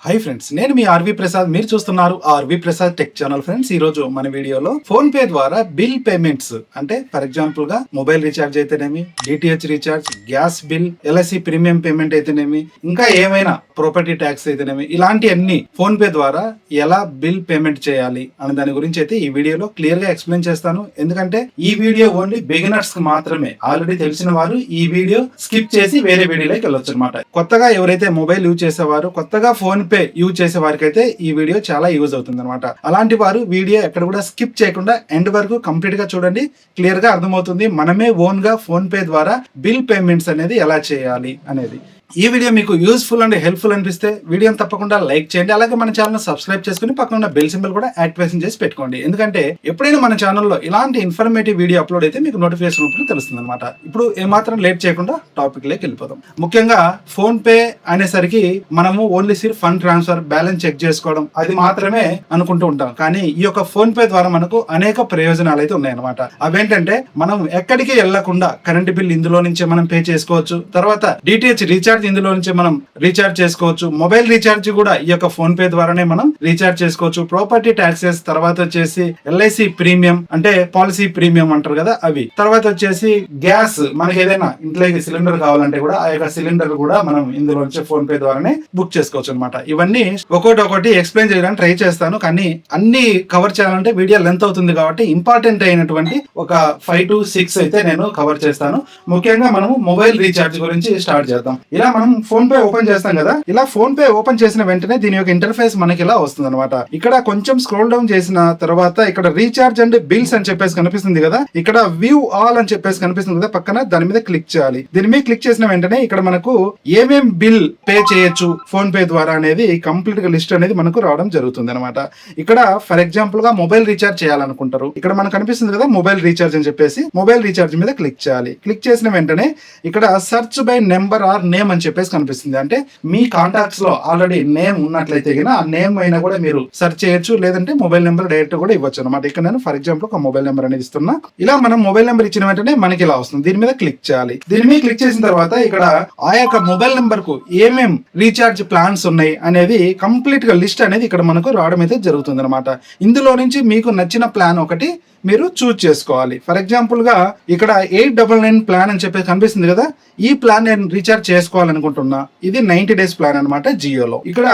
Hi friends, నేను మీ RV Prasad. మీరు చూస్తున్నారు R V Prasad tech channel. Friends, ఈ రోజు మన వీడియోలో ఫోన్ పే ద్వారా బిల్ పేమెంట్స్ అంటే ఫర్ ఎగ్జాంపుల్ గా మొబైల్ రీఛార్జ్ అయితేనేమి, DTH recharge, gas bill, LIC premium payment అయితేనేమి, ఇంకా ఏమైనా ప్రాపర్టీ ట్యాక్స్ అయితేనేమి, ఇలాంటి అన్ని ఫోన్ పే ద్వారా ఎలా బిల్ పేమెంట్ చేయాలి అనే దాని గురించి అయితే ఈ వీడియోలో క్లియర్ గా ఎక్స్ప్లెయిన్ చేస్తాను. ఎందుకంటే ఈ వీడియో ఓన్లీ బిగినర్స్ కి మాత్రమే. ఆల్రెడీ తెలిసిన వారు ఈ వీడియో స్కిప్ చేసి వేరే వీడియోలోకి వెళ్ళొచ్చు అనమాట. కొత్తగా ఎవరైతే మొబైల్ యూజ్ చేసేవారు, కొత్తగా ఫోన్ పే యూజ్ చేసే వారికి అయితే ఈ వీడియో చాలా యూజ్ అవుతుంది అనమాట. అలాంటి వారు వీడియో ఎక్కడ కూడా స్కిప్ చేయకుండా ఎండ్ వరకు కంప్లీట్ గా చూడండి. క్లియర్ గా అర్థమవుతుంది మనమే ఓన్ గా ఫోన్ పే ద్వారా బిల్ పేమెంట్స్ అనేది ఎలా చేయాలి అనేది. ఈ వీడియో మీకు యూస్ఫుల్ అండ్ హెల్ప్ఫుల్ అనిపిస్తే వీడియోని తప్పకుండా లైక్ చేయండి. అలాగే మన ఛానల్ సబ్స్క్రైబ్ చేసుకుని పక్కన ఉన్న బెల్ సింబల్ కూడా యాక్టివేషన్ చేసి పెట్టుకోండి. ఎందుకంటే ఎప్పుడైనా మన ఛానల్లో ఇలాంటి ఇన్ఫర్మేటివ్ వీడియో అప్లోడ్ అయితే మీకు నోటిఫికేషన్ రూపంలో తెలుస్తుంది అనమాట. ఇప్పుడు ఏమాత్రం లేట్ చేయకుండా టాపిక్ లోకి వెళ్ళిపోదాం. ముఖ్యంగా ఫోన్ పే అనేసరికి మనము only fund transfer, balance check చేసుకోవడం అది మాత్రమే అనుకుంటూ ఉంటాం. కానీ ఈ యొక్క ఫోన్ పే ద్వారా మనకు అనేక ప్రయోజనాలు అయితే ఉన్నాయన్నమాట. అవేంటంటే మనం ఎక్కడికి వెళ్లకుండా కరెంట్ బిల్ ఇందులో నుంచే మనం పే చేసుకోవచ్చు. తర్వాత డిటిహెచ్ రీఛార్జ్ ఇందులో నుంచి మనం రీఛార్జ్ చేసుకోవచ్చు. మొబైల్ రీఛార్జ్ కూడా ఈ యొక్క ఫోన్ పే ద్వారానే మనం రీఛార్జ్ చేసుకోవచ్చు. ప్రాపర్టీ ట్యాక్సెస్, తర్వాత వచ్చేసి ఎల్ఐసి ప్రీమియం అంటే పాలసీ ప్రీమియం అంటారు కదా అవి, తర్వాత వచ్చేసి గ్యాస్, మనకి ఏదైనా ఇంట్లోకి సిలిండర్ కావాలంటే కూడా ఆ యొక్క సిలిండర్ కూడా మనం ఇందులో నుంచి ఫోన్ పే ద్వారానే బుక్ చేసుకోవచ్చు అనమాట. ఇవన్నీ ఒక్కొక్కటి ఎక్స్ప్లెయిన్ చేయడానికి ట్రై చేస్తాను. కానీ అన్ని కవర్ చేయాలంటే వీడియో లెంత్ అవుతుంది కాబట్టి ఇంపార్టెంట్ అయినటువంటి ఒక 5 to 6 అయితే నేను కవర్ చేస్తాను. ముఖ్యంగా మనము మొబైల్ రీఛార్జ్ గురించి స్టార్ట్ చేద్దాం. ఇలా మనం ఫోన్ పే ఓపెన్ చేస్తాం కదా, ఇలా ఫోన్ పే ఓపెన్ చేసిన వెంటనే దీని యొక్క ఇంటర్ఫేస్ మనకి ఇలా వస్తుంది అనమాట. ఇక్కడ కొంచెం స్క్రోల్ డౌన్ చేసిన తర్వాత ఇక్కడ రీఛార్జ్ అండ్ బిల్స్ అని చెప్పేసి కనిపిస్తుంది కదా, ఇక్కడ వ్యూ ఆల్ అని చెప్పేసి కనిపిస్తుంది కదా పక్కన, దాని మీద క్లిక్ చేయాలి. దీని మీద క్లిక్ చేసిన వెంటనే ఇక్కడ మనకు ఏమేం బిల్ పే చేయొచ్చు ఫోన్ పే ద్వారా అనేది కంప్లీట్ గా లిస్ట్ అనేది మనకు రావడం జరుగుతుంది అనమాట. ఇక్కడ ఫర్ ఎగ్జాంపుల్ గా మొబైల్ రీఛార్జ్ చేయాలనుకుంటారు, ఇక్కడ మనకు కనిపిస్తుంది కదా మొబైల్ రీఛార్జ్ అని చెప్పేసి, మొబైల్ రీఛార్జ్ మీద క్లిక్ చేయాలి. క్లిక్ చేసిన వెంటనే ఇక్కడ search by number or name అని చెప్పేసి కనిపిస్తుంది. అంటే మీ కాంటాక్ట్స్ లో ఆల్రెడీ నేమ్ ఉన్నట్లయితే ఆ నేమ్ అయినా కూడా మీరు సెర్చ్ చేయొచ్చు, లేదంటే మొబైల్ నెంబర్ డైరెక్ట్ కూడా ఇవ్వచ్చు అనమాట. ఇక్కడ నేను ఫర్ ఎగ్జాంపుల్ ఒక మొబైల్ నెంబర్ అనేది ఇస్తున్నా. ఇలా మనం మొబైల్ నెంబర్ ఇచ్చిన వెంటనే మనకి ఇలా వస్తుంది. దీని మీద క్లిక్ చేయాలి. దీని మీద క్లిక్ చేసిన తర్వాత ఇక్కడ ఆ యొక్క మొబైల్ నెంబర్ కు ఏమేం రీఛార్జ్ ప్లాన్స్ ఉన్నాయి అనేది కంప్లీట్ గా లిస్ట్ అనేది ఇక్కడ మనకు రావడం అయితే జరుగుతుంది అనమాట. ఇందులో నుంచి మీకు నచ్చిన ప్లాన్ ఒకటి మీరు చూజ్ చేసుకోవాలి. ఫర్ ఎగ్జాంపుల్ గా ఇక్కడ 899 ప్లాన్ అని చెప్పేసి కనిపిస్తుంది కదా, ఈ ప్లాన్ నేను రీఛార్జ్ చేసుకోవాలనుకుంటున్నా. ఇది 90 days ప్లాన్ అనమాట జియోలో. ఇక్కడ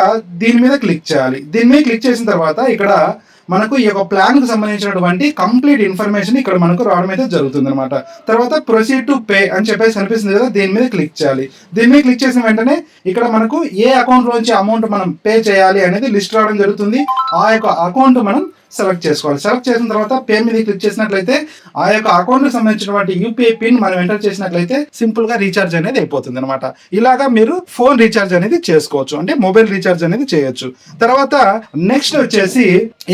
దీని మీద క్లిక్ చేయాలి. దీని మీద క్లిక్ చేసిన తర్వాత ఇక్కడ మనకు ఈ యొక్క ప్లాన్ కు సంబంధించినటువంటి కంప్లీట్ ఇన్ఫర్మేషన్ ఇక్కడ మనకు రావడం అయితే జరుగుతుంది అనమాట. తర్వాత ప్రొసీడ్ టు పే అని చెప్పేసి కనిపిస్తుంది కదా, దీని మీద క్లిక్ చేయాలి. దీని మీద క్లిక్ చేసిన వెంటనే ఇక్కడ మనకు ఏ అకౌంట్ లోంచి అమౌంట్ మనం పే చేయాలి అనేది లిస్ట్ రావడం జరుగుతుంది. ఆ యొక్క అకౌంట్ మనం సెలెక్ట్ చేసుకోవాలి. సెలెక్ట్ చేసిన తర్వాత పే మీద క్లిక్ చేసినట్లయితే ఆ యొక్క అకౌంట్ కి సంబంధించినటువంటి యూపీఐ పిన్ మనం ఎంటర్ చేసినట్లయితే సింపుల్ గా రీఛార్జ్ అనేది అయిపోతుంది అనమాట. ఇలాగా మీరు ఫోన్ రీఛార్జ్ అనేది చేసుకోవచ్చు, అంటే మొబైల్ రీఛార్జ్ అనేది చేయొచ్చు. తర్వాత నెక్స్ట్ వచ్చేసి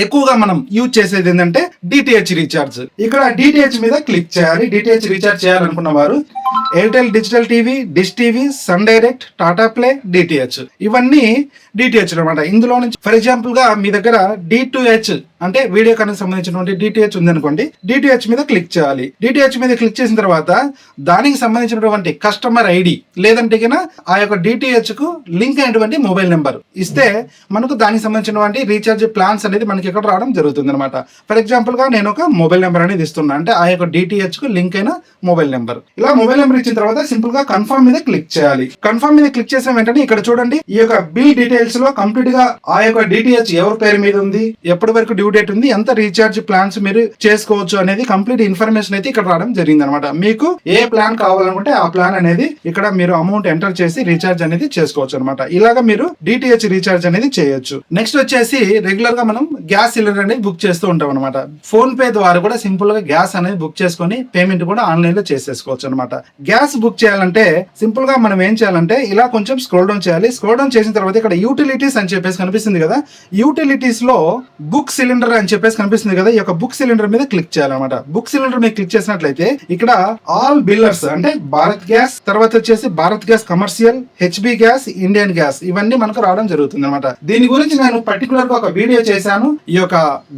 ఎక్కువగా మనం యూజ్ చేసేది ఏంటంటే డిటిహెచ్ రీఛార్జ్. ఇక్కడ డిటిహెచ్ మీద క్లిక్ చేయాలి. డిటిహెచ్ రీఛార్జ్ చేయాలనుకున్న వారు Airtel digital TV, dish TV, Sun Direct, Tata Play, DTH, ఇవన్నీ డిటిహెచ్ అనమాట. ఇందులో నుంచి ఫర్ ఎగ్జాంపుల్ గా మీ దగ్గర D2H అంటే వీడియో కనెక్ట్ సంబంధించినటువంటి డిటిహెచ్ ఉంది అనుకోండి, డిటిహెచ్ మీద క్లిక్ చేయాలి. డిటిహెచ్ మీద క్లిక్ చేసిన తర్వాత దానికి సంబంధించినటువంటి కస్టమర్ ఐడి లేదంటే ఆ యొక్క డిటిహెచ్ కు లింక్ అయినటువంటి మొబైల్ నెంబర్ ఇస్తే మనకు దానికి సంబంధించినటువంటి రీఛార్జ్ ప్లాన్స్ అనేది మనకి ఇక్కడ రావడం జరుగుతుంది అనమాట. ఫర్ ఎగ్జాంపుల్ గా నేను ఒక మొబైల్ నెంబర్ అనేది ఇస్తున్నా, అంటే ఆ యొక్క డిటిహెచ్ కు లింక్ అయిన మొబైల్ నెంబర్. ఇలా మొబైల్ నెంబర్ ఇచ్చిన తర్వాత సింపుల్ గా కన్ఫర్మ్ మీద క్లిక్ చేయాలి. కన్ఫర్మ్ మీద క్లిక్ చేసిన వెంటనే ఇక్కడ చూడండి ఈ యొక్క బిల్ డీటెయిల్స్ లో కంప్లీట్ గా ఆ యొక్క డిటిహెచ్ ఎవరి పేరు మీద ఉంది, ఎప్పటి వరకు డ్యూ డేట్ ఉంది, ఎంత రీఛార్జ్ ప్లాన్స్ మీరు చేసుకోవచ్చు అనేది కంప్లీట్ ఇన్ఫర్మేషన్ అయితే ఇక్కడ రావడం జరిగింది అనమాట. మీకు ఏ ప్లాన్ కావాలనుకుంటే ఆ ప్లాన్ అనేది ఇక్కడ మీరు అమౌంట్ ఎంటర్ చేసి రీఛార్జ్ అనేది చేసుకోవచ్చు అనమాట. ఇలాగా మీరు డిటిహెచ్ రీఛార్జ్ అనేది చేయొచ్చు. నెక్స్ట్ వచ్చేసి రెగ్యులర్ గా మనం గ్యాస్ సిలిండర్ అనేది బుక్ చేస్తూ ఉంటాం అనమాట. ఫోన్ పే ద్వారా కూడా సింపుల్ గా గ్యాస్ అనేది బుక్ చేసుకొని పేమెంట్ కూడా ఆన్లైన్ లో చేసేసుకోవచ్చు అనమాట. గ్యాస్ బుక్ చేయాలంటే సింపుల్ గా మనం ఏం చేయాలంటే ఇలా కొంచెం స్క్రోల్ డౌన్ చేయాలి. స్క్రోల్ డౌన్ చేసిన తర్వాత ఇక్కడ యూటిలిటీస్ అని చెప్పేసి కనిపిస్తుంది కదా, యూటిలిటీస్ లో బుక్ సిలిండర్ అని చెప్పేసి కనిపిస్తుంది కదా, ఈ యొక్క బుక్ సిలిండర్ మీద క్లిక్ చేయాలన్నమాట. బుక్ సిలిండర్ మీద క్లిక్ చేసినట్లయితే ఇక్కడ ఆల్ బిల్లర్స్ అంటే భారత్ గ్యాస్, తర్వాత వచ్చేసి Bharat gas commercial, HB gas, Indian gas, ఇవన్నీ మనకు రావడం జరుగుతుంది అనమాట. దీని గురించి నేను పర్టికులర్ గా ఒక వీడియో చేశాను. ఈ యొక్క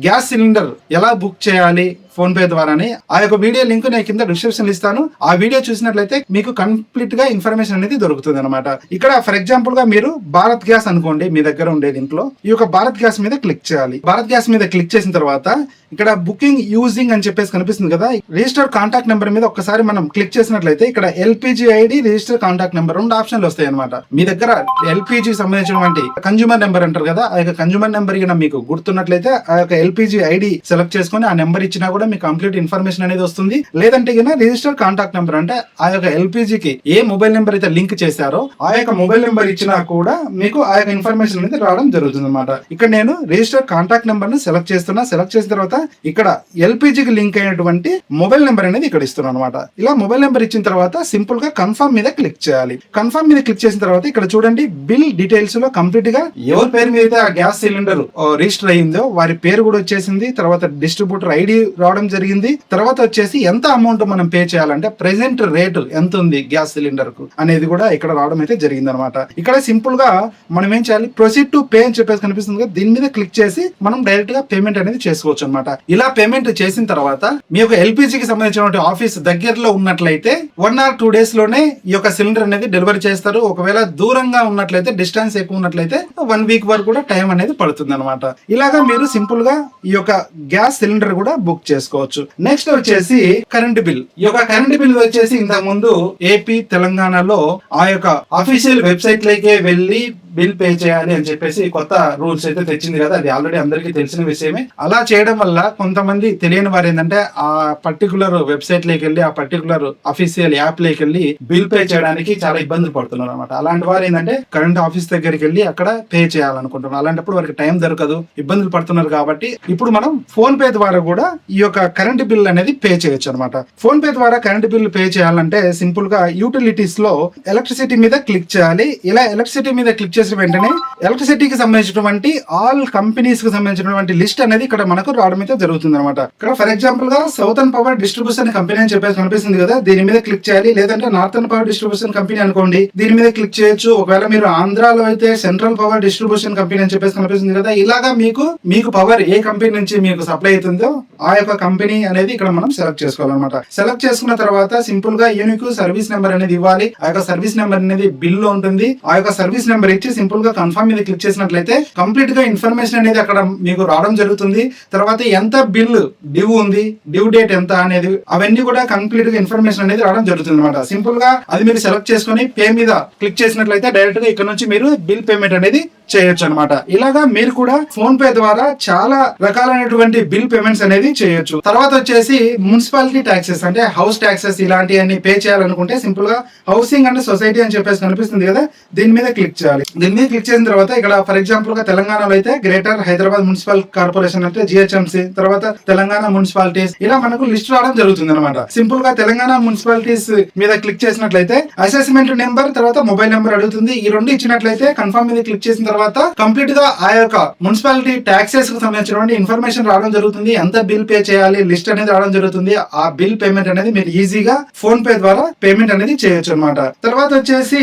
గ్యాస్ సిలిండర్ ఎలా బుక్ చేయాలి ఫోన్ పే ద్వారానే. ఆ యొక్క వీడియో లింక్ నేను కింద డిస్క్రిప్షన్ ఇస్తాను. ఆ వీడియో చూసినట్లయితే మీకు కంప్లీట్ గా ఇన్ఫర్మేషన్ అనేది దొరుకుతుంది అనమాట. ఇక్కడ ఫర్ ఎగ్జాంపుల్ గా మీరు భారత్ గ్యాస్ అనుకోండి, మీ దగ్గర ఉండేది ఇంట్లో. ఈ యొక్క భారత్ గ్యాస్ మీద క్లిక్ చేయాలి. భారత్ గ్యాస్ మీద క్లిక్ చేసిన తర్వాత ఇక్కడ బుకింగ్ యూజింగ్ అని చెప్పేసి కనిపిస్తుంది కదా, రిజిస్టర్ కాంటాక్ట్ నెంబర్ మీద ఒక్కసారి మనం క్లిక్ చేసినట్లయితే ఇక్కడ LPG ID, register contact number 2 ఆప్షన్లు వస్తాయి అనమాట. మీ దగ్గర ఎల్పిజి సంబంధించినటువంటి కన్జ్యూమర్ నెంబర్ అంటారు కదా, ఆ యొక్క కన్జ్యూమర్ నెంబర్ మీకు గుర్తున్నట్లయితే ఆ యొక్క ఎల్పిజి ఐడి సెలెక్ట్ చేసుకుని ఆ నెంబర్ ఇచ్చినా కూడా మీకు కంప్లీట్ ఇన్ఫర్మేషన్ అనేది వస్తుంది. లేదంటే రిజిస్టర్ కాంటాక్ట్ నెంబర్ అంటే ఆ యొక్క ఎల్పిజికి ఏ మొబైల్ నెంబర్ అయితే లింక్ చేశారో ఆ యొక్క మొబైల్ నెంబర్ ఇచ్చినా కూడా మీకు ఆ యొక్క ఇన్ఫర్మేషన్ అనేది రావడం జరుగుతుంది అనమాట. ఇక్కడ నేను రిజిస్టర్ కాంటాక్ట్ నెంబర్ ను సెలెక్ట్ చేస్తున్నా. సెలెక్ట్ చేసిన తర్వాత ఇక్కడ ఎల్పిజికి లింక్ అయినటువంటి మొబైల్ నెంబర్ అనేది ఇక్కడ ఇస్తున్నాను అనమాట. ఇలా మొబైల్ నెంబర్ ఇచ్చిన తర్వాత సింపుల్ గా కన్ఫర్మ్ మీద క్లిక్ చేయాలి. కన్ఫర్మ్ మీద క్లిక్ చేసిన తర్వాత ఇక్కడ చూడండి, బిల్ డీటెయిల్స్ లో కంప్లీట్ గా ఎవరి పేరు మీద అయితే ఆ గ్యాస్ సిలిండర్ రిజిస్టర్ అయ్యిందో వారి పేరు కూడా వచ్చేసింది. తర్వాత డిస్ట్రిబ్యూటర్ ఐడి రావడం జరిగింది. తర్వాత వచ్చేసి ఎంత అమౌంట్ మనం పే చేయాలంటే ప్రెసెంట్ రేటు ఎంత ఉంది గ్యాస్ సిలిండర్ కు అనేది కూడా ఇక్కడ రావడం అయితే జరిగింది అనమాట. ఇక్కడ సింపుల్ గా మనం ఏం చేయాలి, ప్రొసీడ్ టు పే అని చెప్పేసి కనిపిస్తుంది కదా, దీని మీద క్లిక్ చేసి మనం డైరెక్ట్ గా పేమెంట్ అనేది చేసుకోవచ్చు అనమాట. ఇలా పేమెంట్ చేసిన తర్వాత మీ యొక్క ఎల్పిజికి సంబంధించిన ఆఫీస్ దగ్గరలో ఉన్నట్లయితే 1 or 2 days లోనే ఈ యొక్క సిలిండర్ అనేది డెలివరీ చేస్తారు. ఒకవేళ దూరంగా ఉన్నట్లయితే, డిస్టెన్స్ ఎక్కువ ఉన్నట్లయితే 1 week వరకు కూడా టైం అనేది పడుతుంది అనమాట. ఇలాగా మీరు సింపుల్ గా ఈ యొక్క గ్యాస్ సిలిండర్ కూడా బుక్ చేసుకోవచ్చు. నెక్స్ట్ వచ్చేసి కరెంట్ బిల్. ఈ యొక్క కరెంట్ బిల్ వచ్చేసి ఇంతకు ముందు ఏపీ, తెలంగాణలో ఆ యొక్క అఫీషియల్ వెబ్సైట్ లోకే వెళ్ళి బిల్ పే చేయాలి అని చెప్పేసి కొత్త రూల్స్ అయితే తెచ్చింది కదా, అది ఆల్రెడీ అందరికీ తెలిసిన విషయమే. అలా చేయడం వల్ల కొంతమంది తెలియని వారు ఏంటంటే ఆ పర్టికులర్ వెబ్సైట్ లోకి వెళ్ళి, ఆ పర్టికులర్ అఫీషియల్ యాప్ లోకి వెళ్ళి బిల్ పే చేయడానికి చాలా ఇబ్బందులు పడుతున్నారు అనమాట. అలాంటి వారు ఏంటంటే కరెంట్ ఆఫీస్ దగ్గరికి వెళ్ళి అక్కడ పే చేయాలనుకుంటున్నారు. అలాంటప్పుడు వారికి టైం దొరకదు, ఇబ్బందులు పడుతున్నారు. కాబట్టి ఇప్పుడు మనం ఫోన్ పే ద్వారా కూడా ఈ యొక్క కరెంట్ బిల్ అనేది పే చేయొచ్చు అనమాట. ఫోన్ పే ద్వారా కరెంట్ బిల్ పే చేయాలంటే సింపుల్ గా యూటిలిటీస్ లో ఎలక్ట్రిసిటీ మీద క్లిక్ చేయాలి. ఇలా ఎలక్ట్రిసిటీ మీద క్లిక్ చేసిన వెంటనే ఎలక్ట్రిసిటీకి సంబంధించినటువంటి ఆల్ కంపెనీస్ కి సంబంధించినటువంటి లిస్ట్ అనేది ఇక్కడ మనకు రావడం అయితే జరుగుతుంది అనమాట. ఇక్కడ ఫర్ ఎగ్జాంపుల్ గా సౌతర్న్ పవర్ డిస్ట్రిబ్యూషన్ కంపెనీ అని చెప్పేసి కనిపిస్తుంది కదా, దీని మీద క్లిక్ చేయాలి. లేదంటే నార్థన్ పవర్ డిస్ట్రిబ్యూషన్ కంపెనీ అనుకోండి, దీని మీద క్లిక్ చేయొచ్చు. ఒకవేళ మీరు ఆంధ్రాలో అయితే సెంట్రల్ పవర్ డిస్ట్రిబ్యూషన్ కంపెనీ అని చెప్పేసి కనిపిస్తుంది కదా, ఇలాగా మీకు పవర్ ఏ కంపెనీ నుంచి మీకు సప్లై అవుతుందో ఆ యొక్క కంపెనీ అనేది ఇక్కడ మనం సెలెక్ట్ చేసుకోవాలన్నమాట. సెలెక్ట్ చేసుకున్న తర్వాత సింపుల్ గా యూనిక్ సర్వీస్ నెంబర్ అనేది ఇవ్వాలి. ఆ యొక్క సర్వీస్ నెంబర్ అనేది బిల్ లో ఉంటుంది. ఆ యొక్క సర్వీస్ నెంబర్ ఇచ్చి సింపుల్ గా కన్ఫర్మ్ మీద క్లిక్ చేసినట్లయితే కంప్లీట్ గా ఇన్ఫర్మేషన్ అనేది అక్కడ మీకు రావడం జరుగుతుంది. తర్వాత ఎంత బిల్ డ్యూ ఉంది, డ్యూ డేట్ ఎంత అనేది అవన్నీ కూడా కంప్లీట్ గా ఇన్ఫర్మేషన్ అనేది రావడం జరుగుతుంది అనమాట. సింపుల్ గా అది మీరు సెలెక్ట్ చేసుకుని పే మీద క్లిక్ చేసినట్లయితే డైరెక్ట్ గా ఇక్కడ నుంచి మీరు బిల్ పేమెంట్ అనేది చేయొచ్చు అనమాట. ఇలాగా మీరు కూడా ఫోన్ పే ద్వారా చాలా రకాలైనటువంటి బిల్ పేమెంట్స్ అనేది చేయొచ్చు. తర్వాత వచ్చేసి మున్సిపాలిటీ ట్యాక్సెస్ అంటే హౌస్ ట్యాక్సెస్ ఇలాంటివన్నీ పే చేయాలనుకుంటే సింపుల్ గా హౌసింగ్ అండ్ సొసైటీ అని చెప్పేసి కనిపిస్తుంది కదా, దీని మీద క్లిక్ చేయాలి. దీని మీద క్లిక్ చేసిన తర్వాత ఇక్కడ ఫర్ ఎగ్జాంపుల్ గా తెలంగాణలో అయితే గ్రేటర్ హైదరాబాద్ మున్సిపల్ కార్పొరేషన్ అంటే జిహెచ్ఎంసీ, తర్వాత తెలంగాణ మున్సిపాలిటీస్, ఇలా మనకు లిస్ట్ రావడం జరుగుతుంది అనమాట. సింపుల్ గా తెలంగాణ మున్సిపాలిటీస్ మీద క్లిక్ చేసినట్లయితే అసెస్మెంట్ నెంబర్, తర్వాత మొబైల్ నెంబర్ అడుగుతుంది. ఈ రెండు ఇచ్చినట్లయితే కన్ఫర్మ్ మీద క్లిక్ చేసిన తర్వాత కంప్లీట్ గా ఆ యొక్క మున్సిపాలిటీ ట్యాక్సెస్ కు సంబంధించినటువంటి ఇన్ఫర్మేషన్ రావడం జరుగుతుంది. ఎంత బిల్ పే చేయాలి లిస్ట్ అనేది రావడం జరుగుతుంది. ఆ బిల్ పేమెంట్ అనేది మీరు ఈజీగా ఫోన్ పే ద్వారా పేమెంట్ అనేది చేయొచ్చు అనమాట. తర్వాత వచ్చేసి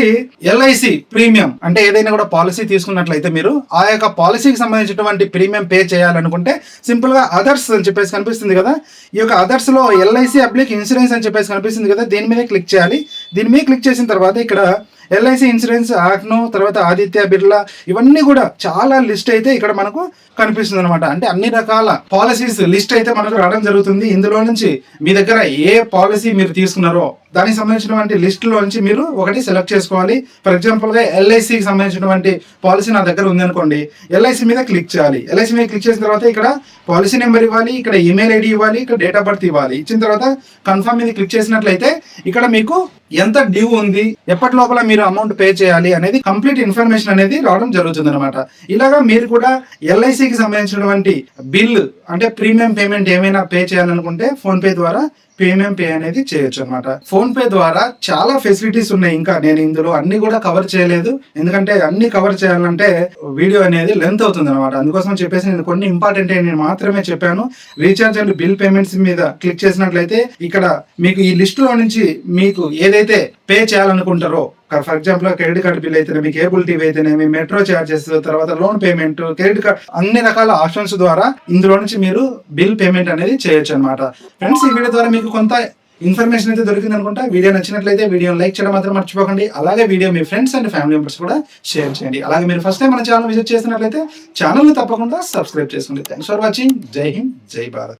ఎల్ఐసి ప్రీమియం అంటే ఏదైనా కూడా పాలసీ తీసుకున్నట్లయితే మీరు ఆ యొక్క పాలసీకి సంబంధించినటువంటి ప్రీమియం పే చేయాలనుకుంటే సింపుల్ గా అదర్స్ అని చెప్పేసి కనిపిస్తుంది కదా, ఈ యొక్క అదర్స్ లో ఎల్ఐసి అప్లిక్ ఇన్సూరెన్స్ అని చెప్పేసి కనిపిస్తుంది కదా, దీని మీద క్లిక్ చేయాలి. దీని మీద క్లిక్ చేసిన తర్వాత ఇక్కడ ఎల్ఐసి ఇన్సూరెన్స్, ఆక్నో, తర్వాత ఆదిత్య బిర్లా, ఇవన్నీ కూడా చాలా లిస్ట్ అయితే ఇక్కడ మనకు కనిపిస్తుంది అనమాట. అంటే అన్ని రకాల పాలసీస్ లిస్ట్ అయితే మనకు రావడం జరుగుతుంది. ఇందులో నుంచి మీ దగ్గర ఏ పాలసీ మీరు తీసుకున్నారో దానికి సంబంధించినటువంటి లిస్ట్ లో నుంచి మీరు ఒకటి సెలెక్ట్ చేసుకోవాలి. ఫర్ ఎగ్జాంపుల్ గా ఎల్ఐసికి సంబంధించినటువంటి పాలసీ నా దగ్గర ఉంది అనుకోండి, ఎల్ఐసి మీద క్లిక్ చేయాలి. ఎల్ఐసి మీద క్లిక్ చేసిన తర్వాత ఇక్కడ పాలసీ నెంబర్ ఇవ్వాలి, ఇక్కడ ఈమెయిల్ ఐడి ఇవ్వాలి, ఇక్కడ డేట్ ఆఫ్ బర్త్ ఇవ్వాలి. ఇచ్చిన తర్వాత కన్ఫర్మ్ మీద క్లిక్ చేసినట్లయితే ఇక్కడ మీకు ఎంత డ్యూ ఉంది, ఎప్పటి లోపల మీరు అమౌంట్ పే చేయాలి అనేది కంప్లీట్ ఇన్ఫర్మేషన్ అనేది రావడం జరుగుతుంది అనమాట. ఇలాగా మీరు కూడా ఎల్ఐసికి సంబంధించినటువంటి బిల్ అంటే ప్రీమియం పేమెంట్ ఏమైనా పే చేయాలనుకుంటే ఫోన్ పే ద్వారా ప్రీమియం పే అనేది చేయొచ్చు అనమాట. ఫోన్ పే ద్వారా చాలా ఫెసిలిటీస్ ఉన్నాయి. ఇంకా నేను ఇందులో అన్ని కూడా కవర్ చేయలేదు, ఎందుకంటే అన్ని కవర్ చేయాలంటే వీడియో అనేది లెంత్ అవుతుంది అనమాట. అందుకోసం చెప్పేసి నేను కొన్ని ఇంపార్టెంట్ నేను మాత్రమే చెప్పాను. రీఛార్జ్ అండ్ బిల్ పేమెంట్స్ మీద క్లిక్ చేసినట్లయితే ఇక్కడ మీకు ఈ లిస్ట్ లో నుంచి మీకు ఏదైతే పే చేయాలనుకుంటారో for example credit card bill అయితేనేమి, కేబుల్ టీవీ అయితేనేమి, మెట్రో చార్జెస్, తర్వాత లోన్ పేమెంట్, క్రెడిట్ కార్డ్, అన్ని రకాల ఆప్షన్స్ ద్వారా ఇందులో నుంచి మీరు బిల్ పేమెంట్ అనేది చేయొచ్చు అనమాట. ఫ్రెండ్స్, ఈ వీడియో ద్వారా మీకు కొంత ఇన్ఫర్మేషన్ అయితే దొరికింది అనుకుంటా. వీడియో నచ్చినట్లయితే వీడియోని లైక్ చేయడం మాత్రం మర్చిపోకండి. అలాగే video me friends and family members కూడా షేర్ చేయండి. అలాగే మీరు ఫస్ట్ టైం మన ఛానల్ విజిట్ చేసినట్లయితే ఛానల్ని తప్పకుండా సబ్స్క్రైబ్ చేసుకోండి. Thanks for watching. జై హింద్, జై భారత్.